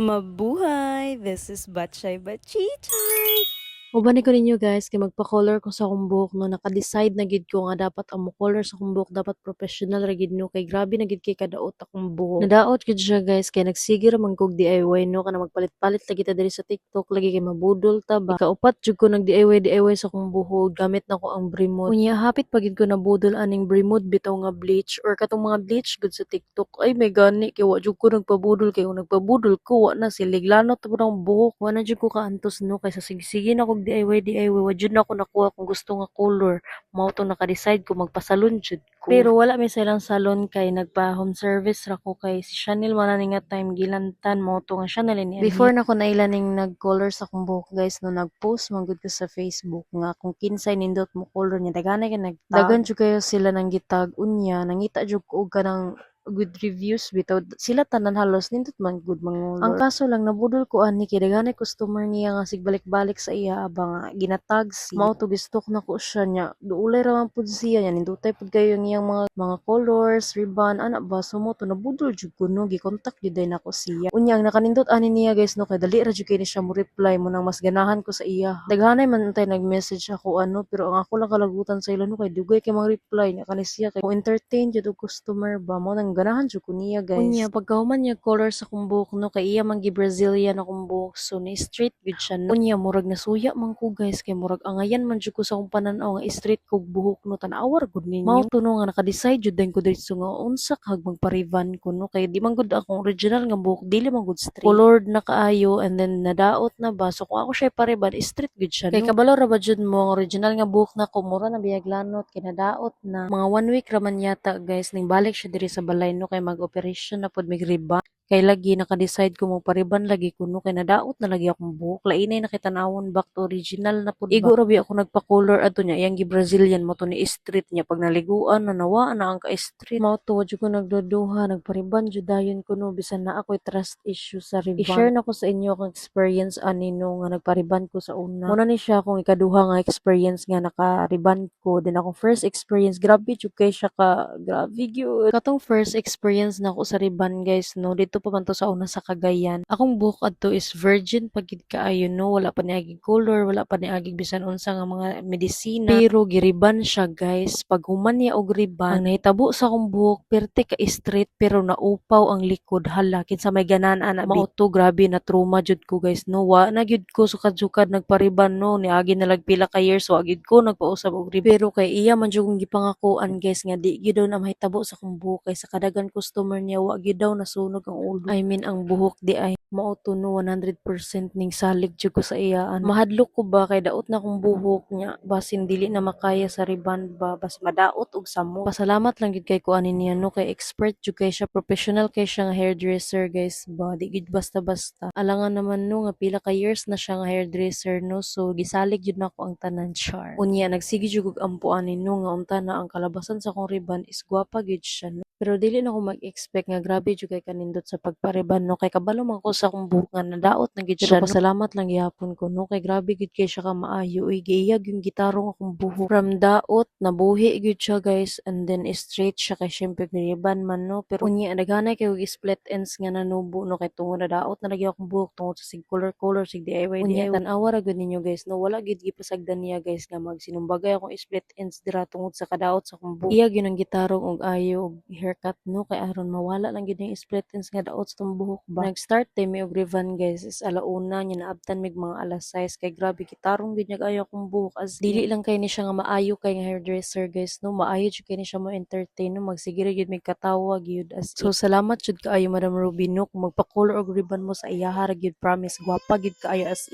Mabuhay! This is Batchay Bachichay! Ubani ko ninyo guys kay magpa-color ko sa akong buhok no naka-decide na gid ko nga dapat ang mo-color sa akong buhok dapat professional ra gid no kay grabe na gid kay kadaot akong buhok. Nadaot gid siya guys kay nagsige ra man kog DIY no kana magpalit-palit lagi ta diri sa TikTok lagi kay mabudol ta ba. Ikaupat jud ko nag DIY sa akong buhok gamit na ko ang Bremod. Unya hapit pa gid ko nabudol aning Bremod bitaw nga bleach or katong mga bleach gud sa TikTok. Ay may gani kay wa jud ko nagpabudol kay kung nagpabudol ko wa na siliglanot po ang buhok. Wa na jud ko kaantos no kay sa sigsige na kog DIY wa jud na ako nakuha kung gusto nga color mao to naka-decide ko magpasalon jud ko pero wala mi silang salon kay nagpa home service ra ko kay si Chanel man ni nga time gilantan mao to nga Chanel ni before na ko nailaning nag-color sa akong buhok guys no nag-post man gud ko sa Facebook nga kung kinsay nindot mo color niya daghan kay nagtag dagan jud kayo sila nang gitag unya nangita jud ko og kanang good reviews bitaw sila tanan halos nindot man good mangulor. Ang kaso lang nabudol ko ani kay daghanay customer niya nga sigbalik-balik sa iya abang ginatag si mao to gistok na ko siya nya duulay ra man pud siya nya nindutay pud kayo ang iyang mga colors ribbon ana ba sumo to nabudol jud ko no gi-contact jud day nako siya unya ang nakanindot ani niya guys no kay dali ra jud kay ni siya mo reply mo nang mas ganahan ko sa iya daghanay man tay nag-message ako ano pero ang ako lang kalagutan sa ila no kay dugay kay mga reply nya kani siya kay mo entertain jud og customer ba mo nang ganahan jud ko niya guys. Unya pagkahuman niya color sa akong buhok no kay iya man gi Brazilian akong buhok so ni straight gud siya no. Unya murag nasuya man ko guys kay murag angayan man jud ko sa akong pananaw nga straight kog buhok no tan-awar gud ninyo. Mao to no nga naka-decide jud din ko diretso nga unsa kag magpa-revan ko no kay di man gud akong original nga buhok dili man gud straight. Colored na kaayo and then nadaot na ba so kung ako siya pa-revan straight gud siya no. Kay kabalo ra ba jud mo ang original nga buhok na ko mura na biyaglanot kay nadaot na mga 1 week ra man yata guys ning balik siya diri sa balay no kay mag-operation na pod mig ribbon kay lagi naka-decide ko magpariban lagi ko no kay nadaot na lagi akong buhok lainay nakitanawon back to original na pod igo ra bi ako nagpa-color adto niya iyang gi Brazilian mo to ni street niya pag naliguan na nawa na ang ka-street mao to jud ko nagduduha nagpariban jud dayon ko no bisan na ako'y trust issue sa ribbon i-share na ko sa inyo ang experience ani no nga nagpariban ko sa una muna ni siya akong ikaduha nga experience nga naka-ribbon ko then akong first experience grabe jud kay siya ka grabe gyud katong first experience na ko sa ribbon guys no dito pa man to sa una sa Cagayan akong buhok adto is virgin pagid kaayo no wala pa niagig color wala pa niagig bisan unsa nga mga medisina pero giriban siya guys pag human niya og ribbon ang nahitabo sa akong buhok perte ka straight pero naupaw ang likod hala kinsa may ganan ana mao to grabe na trauma jud ko guys no wa na gyud ko sukad-sukad nagpariban no niagi na lag pila ka years wa gyud ko nagpausab og ribbon pero kay iya man jud kong gipangakuan guys nga di gyud daw na mahitabo sa akong buhok kay sa kadagan customer niya wa gyud daw nasunog ang ulo I mean ang buhok di ay mao to no 100% ning salig jud ko sa iyaan mahadlok ko ba kay daot na akong buhok niya basin dili na makaya sa ribbon ba bas madaot og samo pasalamat lang gid kay ko ani niya no kay expert jud kay siya professional kay siya nga hairdresser guys ba di gid basta-basta alangan naman no nga pila ka years na siya nga hairdresser no so gisalig jud nako ang tanan char unya nagsige jud og ampo ani no nga unta na ang kalabasan sa akong ribbon is gwapa gid siya no pero dili na ko mag-expect nga grabe jud kay kanindot sa pagpariban no kay kabalo man ko sa akong buhok nga nadaot na gid siya no pasalamat lang gyapon ko no kay grabe gid kay siya ka maayo uy giiyag yung gitarong akong buhok from daot nabuhi gid siya guys and then straight siya kay syempre ribbon man no pero unya daghanay kay og split ends nga nanubo no kay tungod na daot na lagi akong buhok tungod sa sig color sig DIY unya tan-awa ra gud ninyo guys no wala gid gipasagdan niya guys nga magsinumbagay akong split ends dira tungod sa kadaot sa akong buhok iyag yun ang gitarong og ayo og haircut no kay aron mawala lang gid yung split ends nga daot sa tong buhok ba nag-start mi og ribbon guys is alauna nya naabtan mig mga alas 6 kay grabe gitarong gid niya ayo akong buhok as dili lang kay ni siya nga maayo kay nga hairdresser guys no maayo jud kay ni siya mo entertain no magsigiro gid mig katawa gyud as so salamat jud kaayo Madam Ruby no kung magpa-color og ribbon mo sa iyaha ra gyud promise gwapa gyud kaayo as